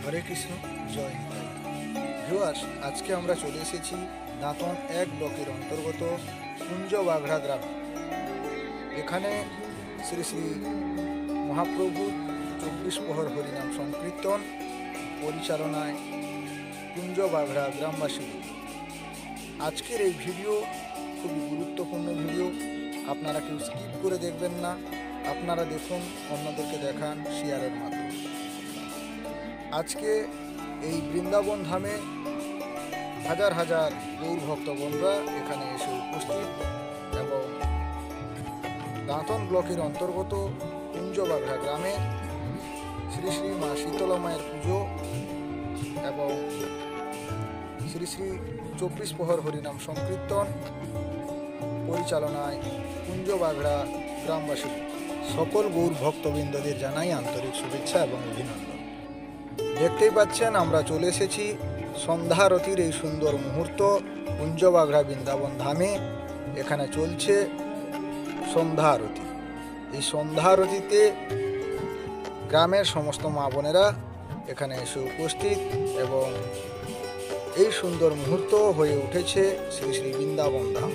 হরে কৃষ্ণ, জয় Nitai. Viewers, আজকে আমরা চলে এসেছি দাঁতন 1 ব্লকের অন্তর্গত কুঞ্জবাঘড়া গ্রামে। এখানে শ্রী শ্রী মহাপ্রভু 24 প্রহর হরিনাম সংকীর্তন পরিচালনায় কুঞ্জবাঘড়া গ্রামবাসী। আজকের এই ভিডিও খুবই গুরুত্বপূর্ণ ভিডিও, আপনারা কেউ স্কিপ করে দেখবেন না। আপনারা দেখুন, অন্যদেরকে দেখান শেয়ারের মাধ্যমে। আজকে এই বৃন্দাবন ধামে হাজার হাজার গৌর ভক্তগণরা এখানে এসে উপস্থিত এবং দাঁতন ব্লকের অন্তর্গত কুঞ্জবাঘড়া গ্রামে শ্রী শ্রী মা শীতলা মায়ের পুজো এবং শ্রী শ্রী 24 প্রহর হরিনাম সংকীর্তন পরিচালনায় কুঞ্জবাঘড়া গ্রামবাসী সকল গৌর ভক্তবৃন্দদের জানাই আন্তরিক শুভেচ্ছা এবং অভিনন্দন। দেখতেই পাচ্ছেন, আমরা চলে এসেছি সন্ধ্যারতির এই সুন্দর মুহূর্ত কুঞ্জবাঘড়া বৃন্দাবন ধামে। এখানে চলছে সন্ধ্যা আরতি। এই সন্ধ্যা আরতিতে গ্রামের সমস্ত মা বোনেরা এখানে এসে উপস্থিত এবং এই সুন্দর মুহূর্ত হয়ে উঠেছে শ্রী শ্রী বৃন্দাবন ধাম।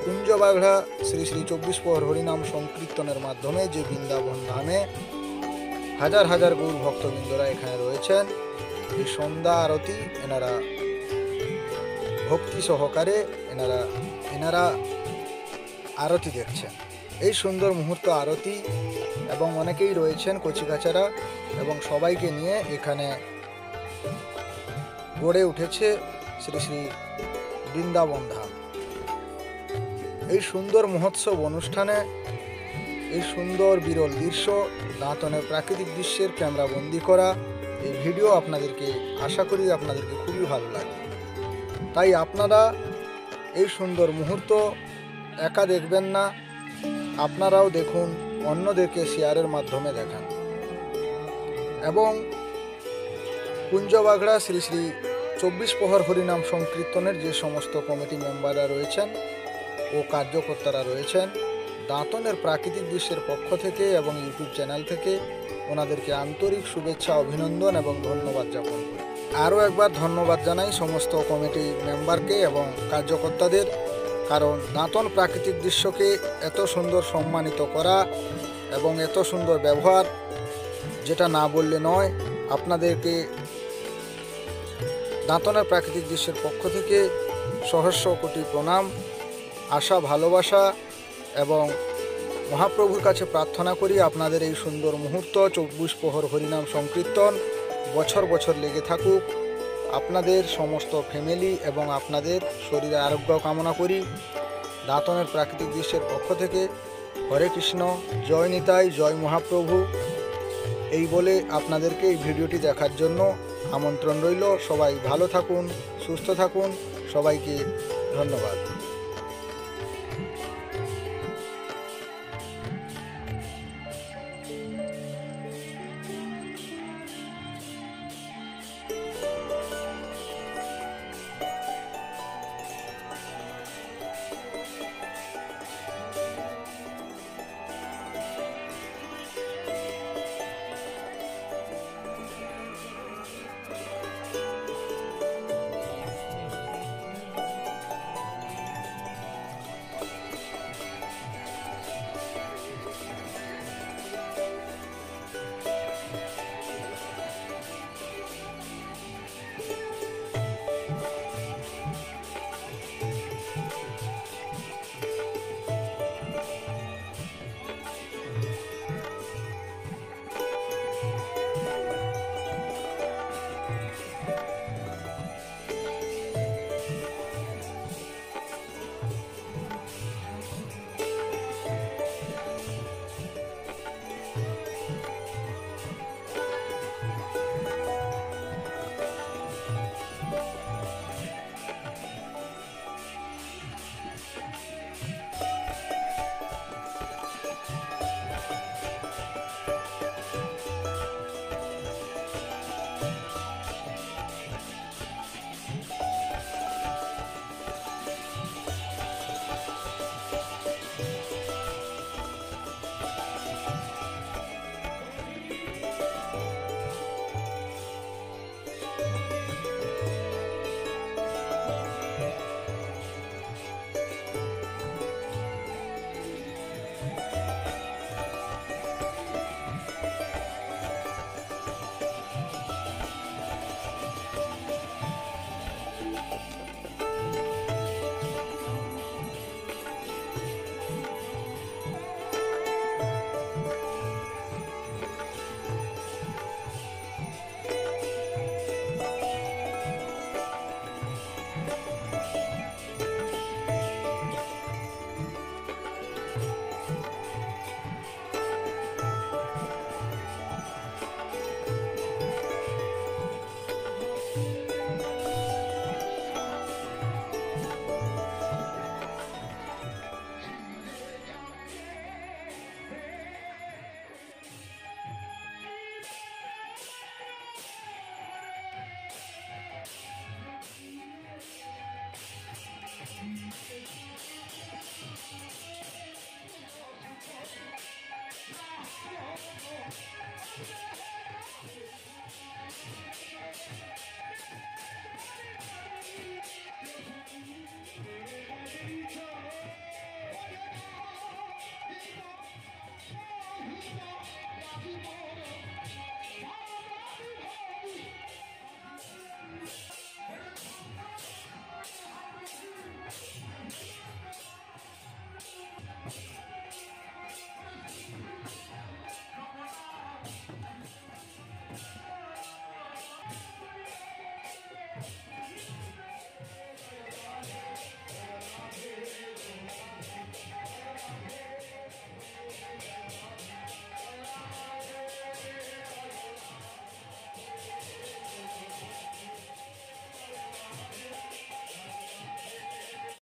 কুঞ্জবাঘড়া শ্রী শ্রী 24 প্রহর হরিনাম সংকীর্তনের মাধ্যমে যে বৃন্দাবন ধামে হাজার হাজার গৌর ভক্তবৃন্দরা এখানে রয়েছেন, এই সন্ধ্যা আরতি এনারা ভক্তি সহকারে এনারা আরতি দেখছেন। এই সুন্দর মুহূর্ত আরতি এবং অনেকেই রয়েছেন কচিকাচারা এবং সবাইকে নিয়ে এখানে গড়ে উঠেছে শ্রী শ্রী বৃন্দাবন ধাম। এই সুন্দর মহোৎসব অনুষ্ঠানে এই সুন্দর বিরল দৃশ্য, দাঁতনের প্রাকৃতিক দৃশ্যের ক্যামেরা বন্দি করা এই ভিডিও আপনাদেরকে আশা করি আপনাদেরকে খুবই ভালো লাগবে। তাই আপনারা এই সুন্দর মুহূর্ত একা দেখবেন না, আপনারাও দেখুন, অন্যদেরকে শেয়ারের মাধ্যমে দেখান এবং কুঞ্জবাঘড়া শ্রী শ্রী 24 প্রহর হরিনাম সংকীর্তনের যে সমস্ত কমিটি মেম্বাররা রয়েছেন ও কার্যকর্তারা রয়েছেন, দাঁতনের প্রাকৃতিক দৃশ্যের পক্ষ থেকে এবং ইউটিউব চ্যানেল থেকে ওনাদেরকে আন্তরিক শুভেচ্ছা, অভিনন্দন এবং ধন্যবাদ জ্ঞাপন করি। আরও একবার ধন্যবাদ জানাই সমস্ত কমিটি মেম্বারকে এবং কার্যকর্তাদের, কারণ দাঁতন প্রাকৃতিক দৃশ্যকে এত সুন্দর সম্মানিত করা এবং এত সুন্দর ব্যবহার, যেটা না বললে নয়। আপনাদেরকে দাঁতনের প্রাকৃতিক দৃশ্যের পক্ষ থেকে সহস্র কোটি প্রণাম, আশা, ভালোবাসা এবং মহাপ্রভুর কাছে প্রার্থনা করি আপনাদের এই সুন্দর মুহূর্ত 24 প্রহর হরিনাম সংকীর্তন বছর বছর লেগে থাকুক। আপনাদের সমস্ত ফ্যামিলি এবং আপনাদের শরীরে আরোগ্য কামনা করি। দাঁতনের প্রাকৃতিক দৃশ্যের পক্ষ থেকে হরে কৃষ্ণ, জয় নিতাই, জয় মহাপ্রভু এই বলে আপনাদেরকে এই ভিডিওটি দেখার জন্য আমন্ত্রণ রইল। সবাই ভালো থাকুন, সুস্থ থাকুন, সবাইকে ধন্যবাদ।